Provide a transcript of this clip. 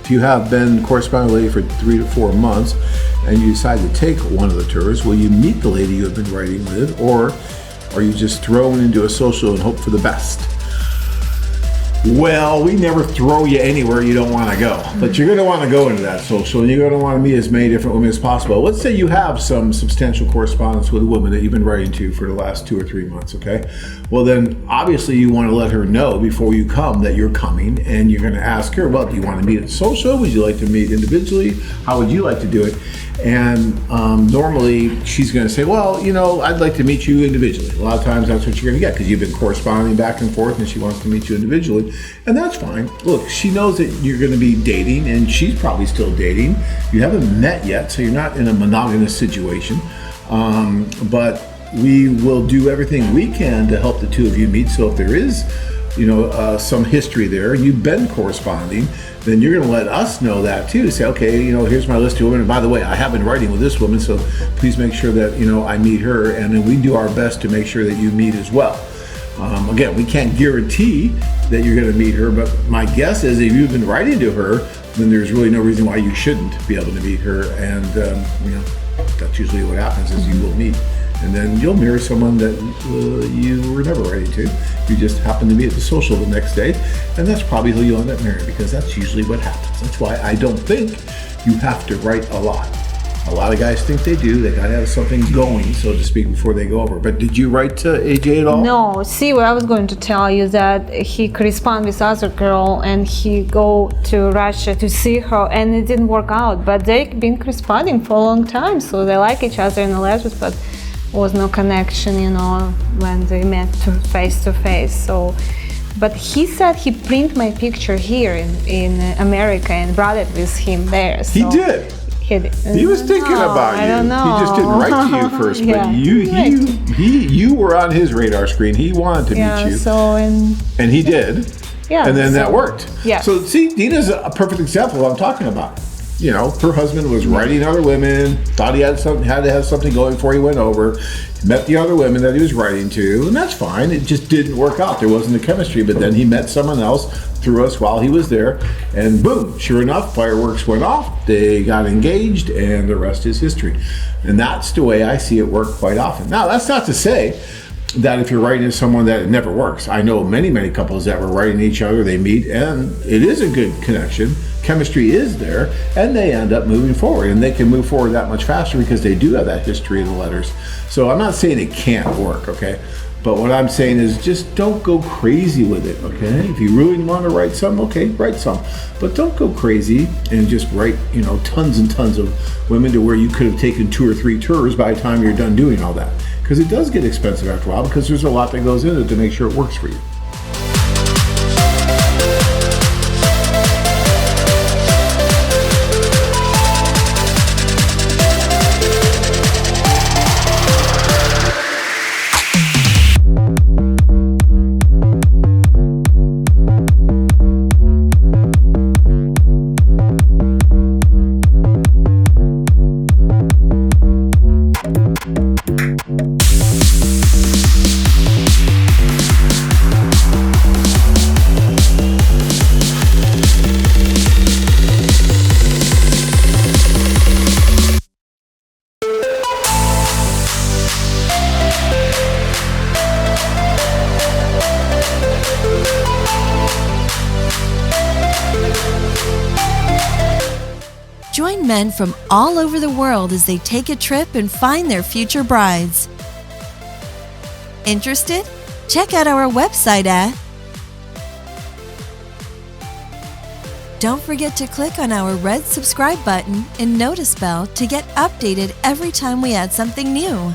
If you have been corresponding with a lady for 3 to 4 months and you decide to take one of the tours, will you meet the lady you have been writing with, or are you just thrown into a social and hope for the best? Well, we never throw you anywhere you don't want to go, but you're going to want to go into that social, and you're going to want to meet as many different women as possible. Let's say you have some substantial correspondence with a woman that you've been writing to for the last 2 or 3 months, okay? Well, then obviously you want to let her know before you come that you're coming, and you're going to ask her, well, do you want to meet at social? Would you like to meet individually? How would you like to do it? And normally she's going to say, well, you know, I'd like to meet you individually. A lot of times that's what you're going to get because you've been corresponding back and forth and she wants to meet you individually. And that's fine. Look, she knows that you're going to be dating and she's probably still dating. You haven't met yet, so you're not in a monogamous situation. But we will do everything we can to help the two of you meet. So if there is, you know, some history there, you've been corresponding, then you're going to let us know that too. Say, okay, you know, here's my list of women. And by the way, I have been writing with this woman, so please make sure that, you know, I meet her. And then we do our best to make sure that you meet as well. Again, we can't guarantee that you're going to meet her, but my guess is if you've been writing to her, then there's really no reason why you shouldn't be able to meet her. And, you know, that's usually what happens is you will meet. And then you'll marry someone that you were never writing to. You just happen to be at the social the next day, and that's probably who you'll end up marrying because that's usually what happens. That's why I don't think you have to write a lot. A lot of guys think they do. They gotta have something going, so to speak, before they go over. But did you write to AJ at all? No. See, what I was going to tell you that he correspond with other girl and he go to Russia to see her, and it didn't work out. But they've been corresponding for a long time, so they like each other in the letters, but was no connection, you know, when they met face to face. So, but he said he print my picture here in America and brought it with him there. So he did. He was thinking about you. I don't know. He just didn't write to you first, Yeah, but you were on his radar screen. He wanted to meet you. So and he did. Yeah. And then that worked. Yeah. So see, Dina's a perfect example of what I'm talking about. You know, her husband was writing other women, thought he had to have something going before he went over, met the other women that he was writing to, and that's fine. It just didn't work out. There wasn't the chemistry, but then he met someone else through us while he was there, and boom, sure enough, fireworks went off, they got engaged, and the rest is history. And that's the way I see it work quite often. Now, that's not to say that if you're writing to someone that it never works. I know many couples that were writing to each other, they meet, and it is a good connection. Chemistry is there, and they end up moving forward, and they can move forward that much faster because they do have that history of the letters. So I'm not saying it can't work, okay? But what I'm saying is just don't go crazy with it, okay? If you really want to write some, okay, write some. But don't go crazy and just write, you know, tons and tons of women to where you could have taken 2 or 3 tours by the time you're done doing all that. Because it does get expensive after a while because there's a lot that goes into it to make sure it works for you. Join men from all over the world as they take a trip and find their future brides. Interested? Check out our website at... Don't forget to click on our red subscribe button and notice bell to get updated every time we add something new.